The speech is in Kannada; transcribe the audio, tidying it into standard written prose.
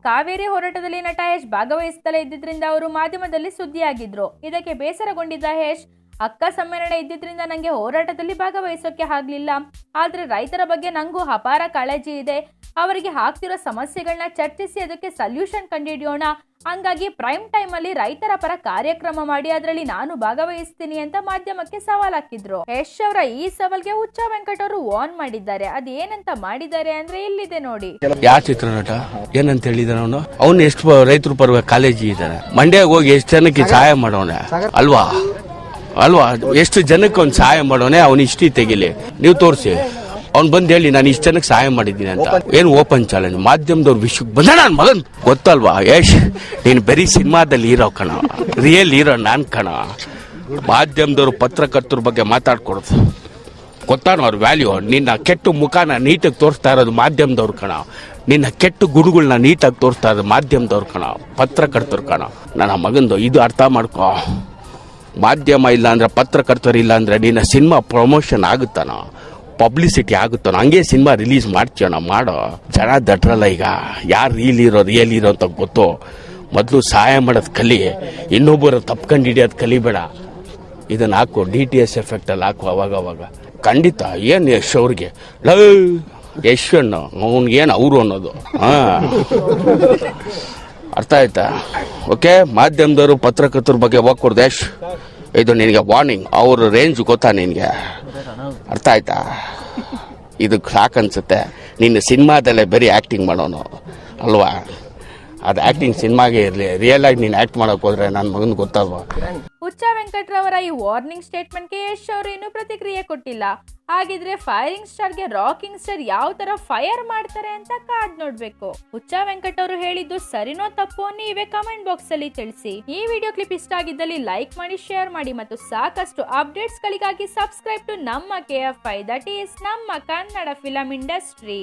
ಕಾವೇರಿ ಹೋರಾಟದಲ್ಲಿ ನಟ ಯಶ್ ಭಾಗವಹಿಸುತ್ತಲೇ ಇದ್ದಿದ್ರಿಂದ ಅವರು ಮಾಧ್ಯಮದಲ್ಲಿ ಸುದ್ದಿಯಾಗಿದ್ರು. ಇದಕ್ಕೆ ಬೇಸರಗೊಂಡಿದ್ದ ಯಶ್, ಅಕ್ಕ ಸಮ್ಮೇಳನ ಇದ್ದಿದ್ರಿಂದ ನಂಗೆ ಹೋರಾಟದಲ್ಲಿ ಭಾಗವಹಿಸೋಕೆ ಆಗ್ಲಿಲ್ಲ. ಆದ್ರೆ ರೈತರ ಬಗ್ಗೆ ನಂಗೂ ಅಪಾರ ಕಾಳಜಿ ಇದೆ. ಅವರಿಗೆ ಆಗ್ತಿರೋ ಸಮಸ್ಯೆಗಳನ್ನ ಚರ್ಚಿಸಿ ಅದಕ್ಕೆ ಸೊಲ್ಯೂಷನ್ ಕಂಡುಹಿಡಿಯೋಣ. ಹಂಗಾಗಿ ಪ್ರೈಮ್ ಟೈಮ್ ಅಲ್ಲಿ ರೈತರ ಪರ ಕಾರ್ಯಕ್ರಮ ಮಾಡಿ ಅದರಲ್ಲಿ ನಾನು ಭಾಗವಹಿಸ್ತೀನಿ ಅಂತ ಮಾಧ್ಯಮಕ್ಕೆ ಸವಾಲ್ ಹಾಕಿದ್ರು. ಯಶ್ ಅವರ ಈ ಸವಾಲ್ಗೆ ಹುಚ್ಚ ವೆಂಕಟ್ ಅವರು ವಾರ್ನ್ ಮಾಡಿದ್ದಾರೆ. ಅದೇನಂತ ಮಾಡಿದ್ದಾರೆ ಅಂದ್ರೆ ಇಲ್ಲಿದೆ ನೋಡಿ. ಯಾವ ಚಿತ್ರನಟ ಏನಂತ ಹೇಳಿದಾನೆ ಅವನು ಎಷ್ಟು ರೈತರ ಪರವಾಗಿ ಕಾಲೇಜಿ ಇದ್ದಾನೆ. ಮಂಡ್ಯಾಗ ಹೋಗಿ ಎಷ್ಟು ಜನಕ್ಕೆ ಸಹಾಯ ಮಾಡೋಣ ಅಲ್ವಾ ಎಷ್ಟು ಜನಕ್ಕೆ ಅವ್ನು ಸಹಾಯ ಮಾಡೋನೆ. ಅವ್ನು ಇಷ್ಟಿ ತೆಗಿಲಿ, ನೀವು ತೋರಿಸಿ. ಅವ್ನು ಬಂದು ಹೇಳಿ ನಾನು ಇಷ್ಟು ಜನಕ್ಕೆ ಸಹಾಯ ಮಾಡಿದ್ದೀನಿ ಅಂತ. ಏನು ಓಪನ್ ಚಾಲೆಂಜ್ ಮಾಧ್ಯಮದವ್ರ ವಿಷಯಕ್ಕೆ ಬಂದ ನನ್ನ ಮಗನ್ ಗೊತ್ತಲ್ವಾ ಯಶ್, ನೀನು ಬರೀ ಸಿನಿಮಾದಲ್ಲಿ ಹೀರೋ ಕಣ, ರಿಯಲ್ ಹೀರೋ ನಾನ್ ಕಣ. ಮಾಧ್ಯಮದವ್ರು ಪತ್ರಕರ್ತರ ಬಗ್ಗೆ ಮಾತಾಡ್ಕೊಡೋದು ಗೊತ್ತಾನೋ ಅವ್ರ ವ್ಯಾಲ್ಯೂ. ನಿನ್ನ ಕೆಟ್ಟ ಮುಖನ ನೀಟಾಗಿ ತೋರಿಸ್ತಾ ಇರೋದು ಮಾಧ್ಯಮದವ್ರು ಕಣ. ನಿನ್ನ ಕೆಟ್ಟ ಗುಣಗಳನ್ನ ನೀಟಾಗಿ ತೋರಿಸ್ತಾ ಇರೋದು ಮಾಧ್ಯಮದವ್ರು ಕಣ, ಪತ್ರಕರ್ತರು ಕಣ. ನನ್ನ ಮಗಂದು ಇದು ಅರ್ಥ ಮಾಡ್ಕೊ. ಮಾಧ್ಯಮ ಇಲ್ಲ ಅಂದ್ರೆ ಪತ್ರಕರ್ತರು ಇಲ್ಲ ಅಂದ್ರೆ ನಿನ್ನ ಸಿನಿಮಾ ಪ್ರಮೋಷನ್ ಆಗುತ್ತಾನ, ಪಬ್ಲಿಸಿಟಿ ಆಗುತ್ತಾನ. ಹಂಗೆ ಸಿನಿಮಾ ರಿಲೀಸ್ ಮಾಡ್ತೀಯಣ ಮಾಡೋ. ಜನ ದಟ್ರಲ್ಲ ಈಗ, ಯಾರು ರಿಯಲ್ ಹೀರೋ ಅಂತ ಗೊತ್ತು. ಮೊದಲು ಸಹಾಯ ಮಾಡೋದು ಕಲಿ, ಇನ್ನೊಬ್ಬರು ತಪ್ಕೊಂಡು ಹಿಡಿಯೋದು ಕಲಿಬೇಡ. ಇದನ್ನ ಹಾಕು, DTS ಎಫೆಕ್ಟ್ ಅಲ್ಲಿ ಹಾಕು ಅವಾಗ. ಖಂಡಿತ ಏನು ಯಶ್ ಅವ್ರಿಗೆ ಯಶ್ ಅಣ್ಣು ಅವನಿಗೇನು ಅವರು ಅನ್ನೋದು ಅರ್ಥ ಆಯ್ತಾ? ಓಕೆ, ಮಾಧ್ಯಮದವರು ಪತ್ರಕರ್ತರ ಬಗ್ಗೆ ಹೋಗ್ಕೊಡ್ದು ಯಶ್, ಇದು ನಿನಗೆ ವಾರ್ನಿಂಗ್. ಅವ್ರ ರೇಂಜ್ ಗೊತ್ತಾ ನಿನಗೆ? ಅರ್ಥ ಆಯ್ತಾ? ಇದು ಸಾಕನ್ಸುತ್ತೆ. ನಿನ್ನ ಸಿನಿಮಾದಲ್ಲೇ ಬರೀ ಆ್ಯಕ್ಟಿಂಗ್ ಮಾಡೋನು ಅಲ್ವಾ? ಅದು ಆ್ಯಕ್ಟಿಂಗ್ ಸಿನಿಮಾಗೆ ಇರಲಿ, ರಿಯಲ್ ಆಗಿ ನೀನು ಆ್ಯಕ್ಟ್ ಮಾಡೋಕೆ ಹೋದ್ರೆ ನನ್ನ ಮಗನ ಗೊತ್ತಲ್ವಾ? ಹುಚ್ಚ ವೆಂಕಟ್ರವರ ಈ ವಾರ್ನಿಂಗ್ ಸ್ಟೇಟ್ಮೆಂಟ್ಗೆ ಯಶ್ ಅವರು ಇನ್ನೂ ಪ್ರತಿಕ್ರಿಯೆ ಕೊಟ್ಟಿಲ್ಲ. ಹಾಗಿದ್ರೆ ಫೈರಿಂಗ್ ಸ್ಟಾರ್ಗೆ ರಾಕಿಂಗ್ ಸ್ಟಾರ್ ಯಾವ ತರ ಫೈರ್ ಮಾಡ್ತಾರೆ ಅಂತ ಕಾದ್ ನೋಡ್ಬೇಕು. ಹುಚ್ಚ ವೆಂಕಟ್ ಅವರು ಹೇಳಿದ್ದು ಸರಿನೋ ತಪ್ಪೋ ನೀವೇ ಕಮೆಂಟ್ ಬಾಕ್ಸ್ ಅಲ್ಲಿ ತಿಳಿಸಿ. ಈ ವಿಡಿಯೋ ಕ್ಲಿಪ್ ಇಷ್ಟ ಆಗಿದ್ದಲ್ಲಿ ಲೈಕ್ ಮಾಡಿ, ಶೇರ್ ಮಾಡಿ ಮತ್ತು ಸಾಕಷ್ಟು ಅಪ್ಡೇಟ್ಸ್ ಗಳಿಗಾಗಿ ಸಬ್ಸ್ಕ್ರೈಬ್ ಟು ನಮ್ಮ KFI, ದಟ್ ಈಸ್ ನಮ್ಮ ಕನ್ನಡ ಫಿಲಂ ಇಂಡಸ್ಟ್ರಿ.